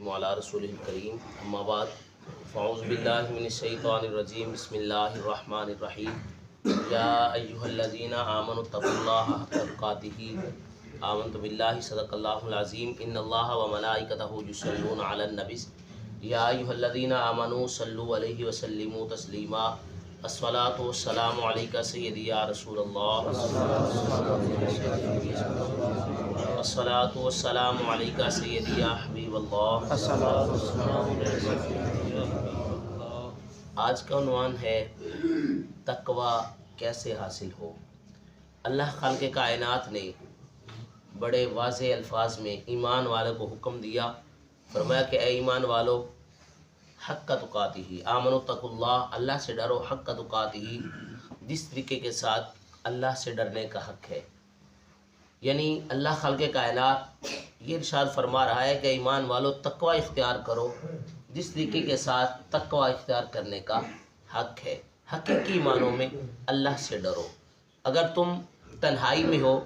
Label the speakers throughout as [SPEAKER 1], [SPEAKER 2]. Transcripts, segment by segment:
[SPEAKER 1] وعلی رسولہ الکریم اما بعد فاعوذ باللہ من الشیطان الرجیم بسم اللہ الرحمن الرحیم یا ایہا الذین آمنوا اتقوا اللہ حق تقاتہ آمنت باللہ صدق اللہ العظیم ان اللہ وملائکتہ یصلون علی النبی یا ایہا الذین آمنوا صلوا علیہ وسلموا تسلیما الصلاۃ والسلام علیک سیدی یا رسول اللہ الصلاۃ والسلام علیک سیدی یا حبیب اللہ. آج کا عنوان ہے تقوی کیسے حاصل ہو. اللہ خالق کائنات نے بڑے واضح الفاظ میں ایمان والوں کو حکم دیا، فرمایا کہ اے ایمان والو حق تقاتہ آمنوا اتقوا اللہ، اللہ سے ڈرو حق تقاتہ، جس طریقے کے ساتھ اللہ سے ڈرنے کا حق ہے. یعنی اللہ خالق کائنات یہ ارشاد فرما رہا ہے کہ ایمان والو تقوی اختیار کرو جس طریقے کے ساتھ تقوی اختیار کرنے کا حق ہے. حقیقی معنوں میں اللہ سے ڈرو. اگر تم تنہائی میں ہو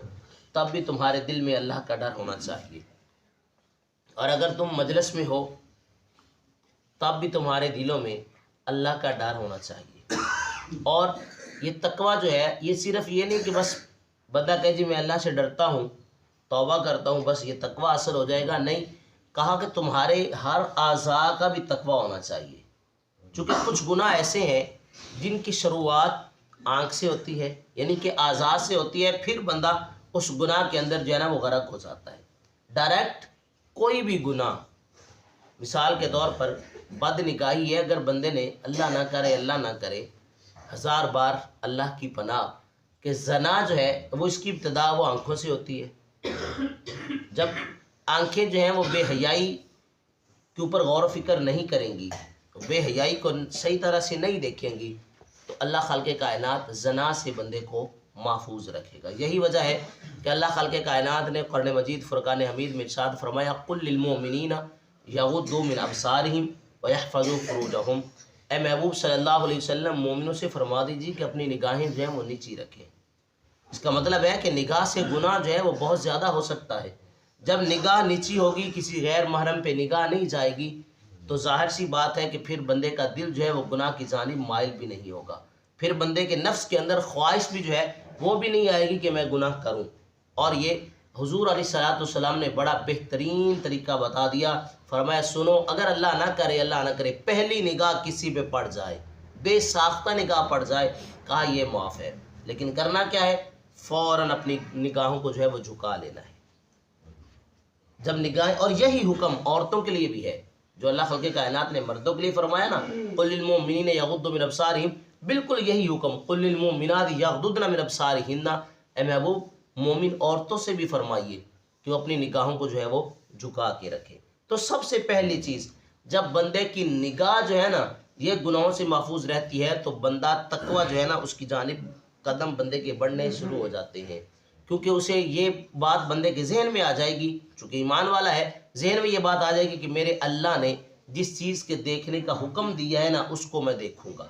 [SPEAKER 1] تب بھی تمہارے دل میں اللہ کا ڈر ہونا چاہیے، اور اگر تم مجلس میں ہو تب بھی تمہارے دلوں میں اللہ کا ڈر ہونا چاہیے. اور یہ تقوی جو ہے یہ صرف یہ نہیں کہ بس بندہ کہے جی میں اللہ سے ڈرتا ہوں، توبہ کرتا ہوں، بس یہ تقوی حاصل ہو جائے گا. نہیں، کہا کہ تمہارے ہر اعضاء کا بھی تقوی ہونا چاہیے. چونکہ کچھ گناہ ایسے ہیں جن کی شروعات آنکھ سے ہوتی ہے، یعنی کہ اعضاء سے ہوتی ہے، پھر بندہ اس گناہ کے اندر جو ہے نا وہ غرق ہو جاتا ہے. ڈائریکٹ کوئی بھی گناہ، مثال کے طور پر بد نگاہی ہے، اگر بندے نے اللہ نہ کرے 1000 بار اللہ کی پناہ کہ زنا جو ہے وہ اس کی ابتدا وہ آنکھوں سے ہوتی ہے. جب آنکھیں جو ہیں وہ بے حیائی کے اوپر غور و فکر نہیں کریں گی، بے حیائی کو صحیح طرح سے نہیں دیکھیں گی، تو اللہ خالق کائنات زنا سے بندے کو محفوظ رکھے گا. یہی وجہ ہے کہ اللہ خالق کائنات نے قرآن مجید فرقان حمید میں ارشاد فرمایا قل للمؤمنین یغضوا من ابصارہم ویحفظوا فروجہم. اے محبوب صلی اللہ علیہ وسلم مومنوں سے فرما دیجیے کہ اپنی نگاہیں جو ہیں وہ نیچی رکھیں. اس کا مطلب ہے کہ نگاہ سے گناہ جو ہے وہ بہت زیادہ ہو سکتا ہے. جب نگاہ نیچی ہوگی، کسی غیر محرم پہ نگاہ نہیں جائے گی، تو ظاہر سی بات ہے کہ پھر بندے کا دل جو ہے وہ گناہ کی جانب مائل بھی نہیں ہوگا. پھر بندے کے نفس کے اندر خواہش بھی جو ہے وہ بھی نہیں آئے گی کہ میں گناہ کروں. اور یہ حضور علیہ الصلوۃ والسلام نے بڑا بہترین طریقہ بتا دیا. فرمایا سنو، اگر اللہ نہ کرے پہلی نگاہ کسی پہ پڑ جائے، بے ساختہ نگاہ پڑ جائے، کہا یہ معاف ہے. لیکن کرنا کیا ہے؟ فوراً اپنی نگاہوں کو جو ہے وہ جھکا لینا ہے. جب نگاہیں، اور یہی حکم عورتوں کے لیے بھی ہے جو اللہ خالق کائنات نے مردوں کے لیے فرمایا نا قل للمؤمنین یغضوا من ابصارہم، بالکل یہی حکم قل للمؤمنات یغضضن من ابصارہن. اے محبوب مومن عورتوں سے بھی فرمائیے کہ وہ اپنی نگاہوں کو جو ہے وہ جھکا کے رکھے. تو سب سے پہلی چیز، جب بندے کی نگاہ جو ہے نا یہ گناہوں سے محفوظ رہتی ہے تو بندہ تقوی جو ہے نا اس کی جانب قدم بندے کے بڑھنے شروع ہو جاتے ہیں. کیونکہ اسے یہ بات بندے کے ذہن میں آ جائے گی، چونکہ ایمان والا ہے، ذہن میں یہ بات آ جائے گی کہ میرے اللہ نے جس چیز کے دیکھنے کا حکم دیا ہے نا اس کو میں دیکھوں گا،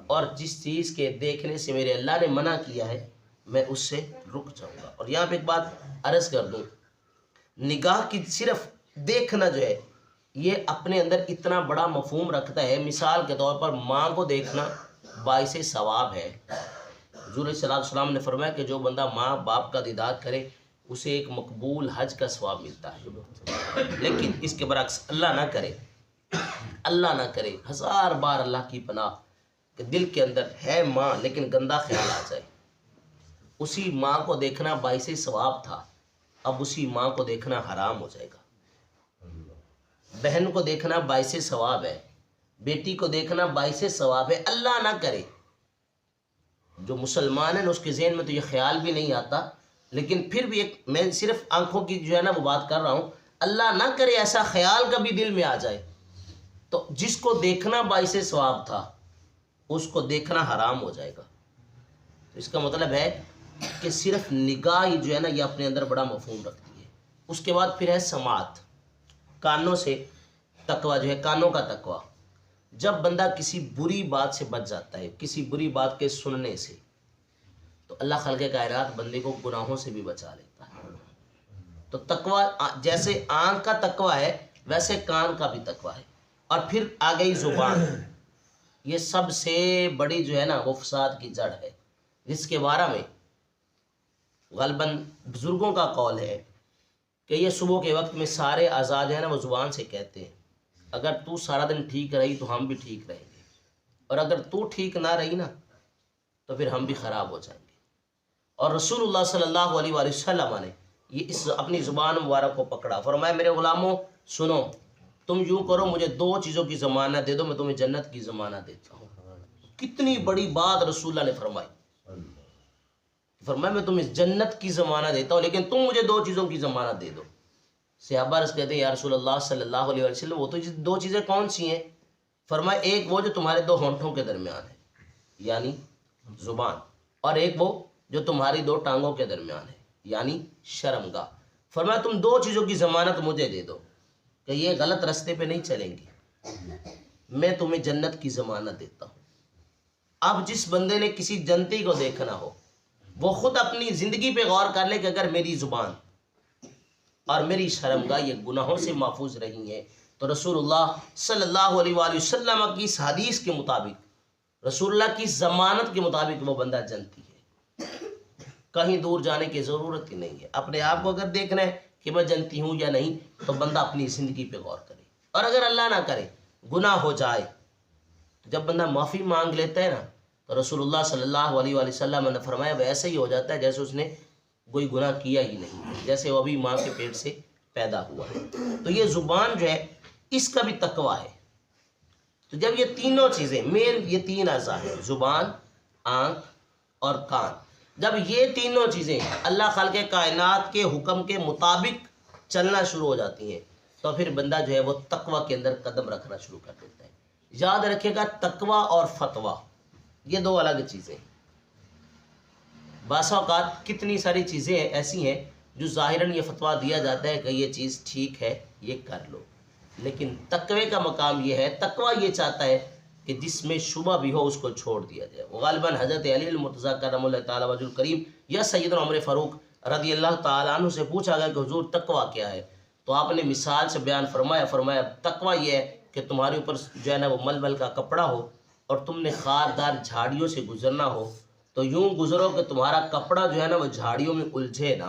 [SPEAKER 1] اور جس چیز کے دیکھنے سے میرے اللہ نے منع کیا ہے میں اس سے رک جاؤں گا. اور یہاں پہ ایک بات عرض کر دوں، نگاہ کی صرف دیکھنا جو ہے یہ اپنے اندر اتنا بڑا مفہوم رکھتا ہے. مثال کے طور پر ماں کو دیکھنا باعث ثواب ہے. حضور صلی اللہ علیہ وسلم نے فرمایا کہ جو بندہ ماں باپ کا دیدار کرے اسے ایک مقبول حج کا ثواب ملتا ہے. لیکن اس کے برعکس اللہ نہ کرے 1000 بار اللہ کی پناہ کہ دل کے اندر ہے ماں لیکن گندا خیال آ جائے. اسی ماں کو دیکھنا باعث ثواب تھا، اب اسی ماں کو دیکھنا حرام ہو جائے گا. بہن کو دیکھنا باعث ثواب ہے، بیٹی کو دیکھنا باعث ثواب ہے. اللہ نہ کرے، جو مسلمان ہیں اس کے ذہن میں تو یہ خیال بھی نہیں آتا، لیکن پھر بھی ایک میں صرف آنکھوں کی جو ہے نا وہ بات کر رہا ہوں. اللہ نہ کرے ایسا خیال کبھی دل میں آ جائے تو جس کو دیکھنا باعث ثواب تھا اس کو دیکھنا حرام ہو جائے گا. تو اس کا مطلب ہے کہ صرف نگاہ ہی جو ہے نا یہ اپنے اندر بڑا مفہوم رکھتی ہے. اس کے بعد پھر ہے سماعت، کانوں سے تقوی جو ہے، کانوں کا تقوی. جب بندہ کسی بری بات سے بچ جاتا ہے، کسی بری بات کے سننے سے، تو اللہ خالق کائنات بندے کو گناہوں سے بھی بچا لیتا ہے. تو تقوی جیسے آنکھ کا تقوی ہے ویسے کان کا بھی تقویٰ ہے. اور پھر آ گئی زبان. یہ سب سے بڑی جو ہے نا وہ فساد کی جڑ ہے، جس کے بارے میں غالباً بزرگوں کا قول ہے کہ یہ صبح کے وقت میں سارے اعضاء جو ہے نا وہ زبان سے کہتے ہیں اگر تو سارا دن ٹھیک رہی تو ہم بھی ٹھیک رہیں گے، اور اگر تو ٹھیک نہ رہی نا تو پھر ہم بھی خراب ہو جائیں گے. اور رسول اللہ صلی اللہ علیہ وآلہ وسلم نے یہ اس اپنی زبان مبارک کو پکڑا. فرمایا میرے غلاموں سنو، تم یوں کرو مجھے 2 چیزوں کی ضمانت دے دو، میں تمہیں جنت کی ضمانت دیتا ہوں. کتنی بڑی بات رسول اللہ نے فرمائی. فرمایا میں تمہیں جنت کی ضمانت دیتا ہوں لیکن تم مجھے 2 چیزوں کی ضمانت دے دو. صحابہ رس کہتے ہیں یا رسول اللہ صلی اللہ علیہ وسلم وہ تو 2 چیزیں کون سی ہیں؟ فرمایا ایک وہ جو تمہارے 2 ہونٹوں کے درمیان ہے یعنی زبان، اور ایک وہ جو تمہاری 2 ٹانگوں کے درمیان ہے یعنی شرمگاہ. فرمایا تم 2 چیزوں کی ضمانت مجھے دے دو کہ یہ غلط راستے پہ نہیں چلیں گی، میں تمہیں جنت کی ضمانت دیتا ہوں. اب جس بندے نے کسی جنتی کو دیکھنا ہو وہ خود اپنی زندگی پہ غور کر لے کہ اگر میری زبان اور میری شرمگاہ یہ گناہوں سے محفوظ رہی ہیں تو رسول اللہ صلی اللہ علیہ وآلہ وسلم کی اس حدیث کے مطابق، رسول اللہ کی ضمانت کے مطابق وہ بندہ جنتی ہے. کہیں دور جانے کی ضرورت ہی نہیں ہے. اپنے آپ کو اگر دیکھنا ہے کہ میں جنتی ہوں یا نہیں تو بندہ اپنی زندگی پہ غور کرے. اور اگر اللہ نہ کرے گناہ ہو جائے تو جب بندہ معافی مانگ لیتا ہے نا تو رسول اللہ صلی اللہ علیہ وآلہ وسلم نے فرمایا وہ ایسے ہی ہو جاتا ہے جیسے اس نے کوئی گناہ کیا ہی نہیں، جیسے وہ ابھی ماں کے پیٹ سے پیدا ہوا ہے. تو یہ زبان جو ہے اس کا بھی تقویٰ ہے. تو جب یہ تینوں چیزیں مین، یہ 3 اعضاء ہیں زبان، آنکھ اور کان، جب یہ تینوں چیزیں اللہ خالق کائنات کے حکم کے مطابق چلنا شروع ہو جاتی ہیں تو پھر بندہ جو ہے وہ تقویٰ کے اندر قدم رکھنا شروع کر دیتا ہے. یاد رکھے گا تقویٰ اور فتویٰ یہ 2 الگ چیزیں. بعض اوقات کتنی ساری چیزیں ایسی ہیں جو ظاہراً یہ فتویٰ دیا جاتا ہے کہ یہ چیز ٹھیک ہے یہ کر لو، لیکن تقوی کا مقام یہ ہے، تقویٰ یہ چاہتا ہے کہ جس میں شبہ بھی ہو اس کو چھوڑ دیا جائے. غالباً حضرت علی المرتضیٰ کرم اللہ تعالیٰ وجہ الکریم یا سیدنا عمر فاروق رضی اللہ تعالیٰ عنہ سے پوچھا گیا کہ حضور تقویٰ کیا ہے؟ تو آپ نے مثال سے بیان فرمایا تقویٰ یہ ہے کہ تمہارے اوپر جو ہے نا وہ ململ کا کپڑا ہو اور تم نے خاردار جھاڑیوں سے گزرنا ہو تو یوں گزرو کہ تمہارا کپڑا جو ہے نا وہ جھاڑیوں میں الجھے نہ.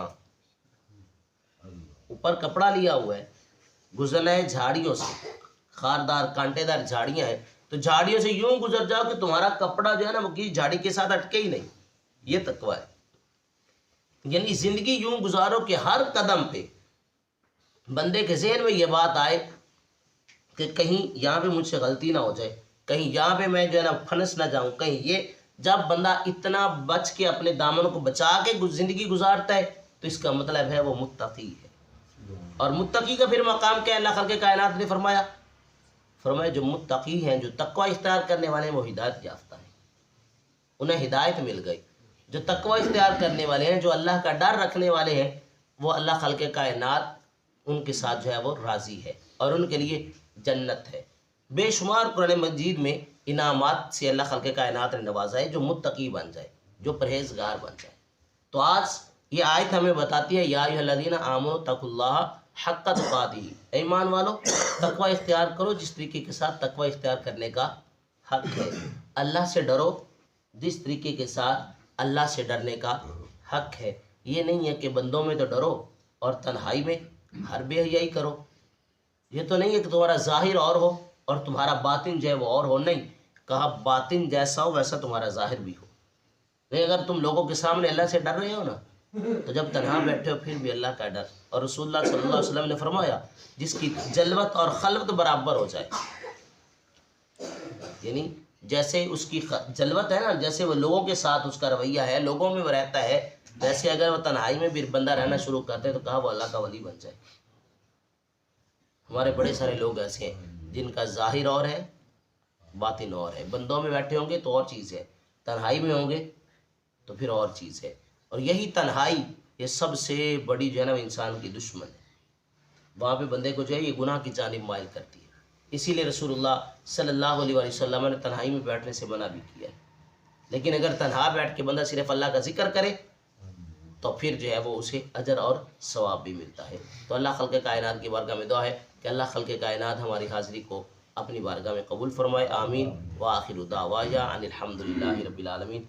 [SPEAKER 1] اوپر کپڑا لیا ہوا ہے، گزرنا ہے جھاڑیوں سے، خاردار کانٹے دار جھاڑیاں ہیں تو جھاڑیوں سے یوں گزر جاؤ کہ تمہارا کپڑا جو ہے نا وہ کسی جھاڑی کے ساتھ اٹکے ہی نہیں. یہ تقویٰ ہے. یعنی زندگی یوں گزارو کہ ہر قدم پہ بندے کے ذہن میں یہ بات آئے کہ کہیں یہاں پہ مجھ سے غلطی نہ ہو جائے، کہیں یہاں پہ میں جو ہے نا پھنس نہ جاؤں، کہیں یہ. جب بندہ اتنا بچ کے اپنے دامن کو بچا کے زندگی گزارتا ہے تو اس کا مطلب ہے وہ متقی ہے. اور متقی کا پھر مقام کیا ہے؟ اللہ خالق کائنات نے فرمایا جو متقی ہیں، جو تقوی اختیار کرنے والے ہیں وہ ہدایت یافتہ ہیں، انہیں ہدایت مل گئی. جو تقوی اختیار کرنے والے ہیں، جو اللہ کا ڈر رکھنے والے ہیں، وہ اللہ خالق کائنات ان کے ساتھ جو ہے وہ راضی ہے اور ان کے لیے جنت ہے. بے شمار قرآن مجید میں انعامات سے اللہ خالق کائنات نے نوازا ہے جو متقی بن جائے، جو پرہیزگار بن جائے. تو آج یہ آیت ہمیں بتاتی ہے یا ایھا الذین آمنوا اتقوا اللہ حق تقاتہ، ایمان والو تقوی اختیار کرو جس طریقے کے ساتھ تقوی اختیار کرنے کا حق ہے. اللہ سے ڈرو جس طریقے کے ساتھ اللہ سے ڈرنے کا حق ہے. یہ نہیں ہے کہ بندوں میں تو ڈرو اور تنہائی میں ہر بے حیائی کرو. یہ تو نہیں ہے کہ تمہارا ظاہر اور ہو اور تمہارا باطن جو ہے وہ اور ہو. نہیں کہا باطن جیسا ہو ویسا تمہارا ظاہر بھی ہو. نہیں اگر تم لوگوں کے سامنے اللہ سے ڈر رہے ہو نا تو جب تنہا بیٹھے ہو پھر بھی اللہ کا ڈر. اور رسول اللہ صلی اللہ علیہ وسلم نے فرمایا جس کی جلوت اور خلوت برابر ہو جائے، یعنی جیسے اس کی جلوت ہے نا، جیسے وہ لوگوں کے ساتھ اس کا رویہ ہے، لوگوں میں وہ رہتا ہے، ویسے اگر وہ تنہائی میں بھی بندہ رہنا شروع کرتے تو کہا وہ اللہ کا ولی بن جائے. ہمارے بڑے سارے لوگ ایسے ہیں جن کا ظاہر اور ہے باطن اور ہے. بندوں میں بیٹھے ہوں گے تو اور چیز ہے، تنہائی میں ہوں گے تو پھر اور چیز ہے. اور یہی تنہائی یہ سب سے بڑی جو ہے نا انسان کی دشمن ہے. وہاں پہ بندے کو جو ہے یہ گناہ کی جانب مائل کرتی ہے. اسی لیے رسول اللہ صلی اللہ علیہ وسلم نے تنہائی میں بیٹھنے سے منع بھی کیا ہے. لیکن اگر تنہا بیٹھ کے بندہ صرف اللہ کا ذکر کرے تو پھر جو ہے وہ اسے اجر اور ثواب بھی ملتا ہے. تو اللہ خالق کائنات کی بارگاہ میں دعا ہے کہ اللہ خلق کائنات ہماری حاضری کو اپنی بارگاہ میں قبول فرمائے، آمین۔ وآخر دعوایا ان الحمد للہ رب العالمین۔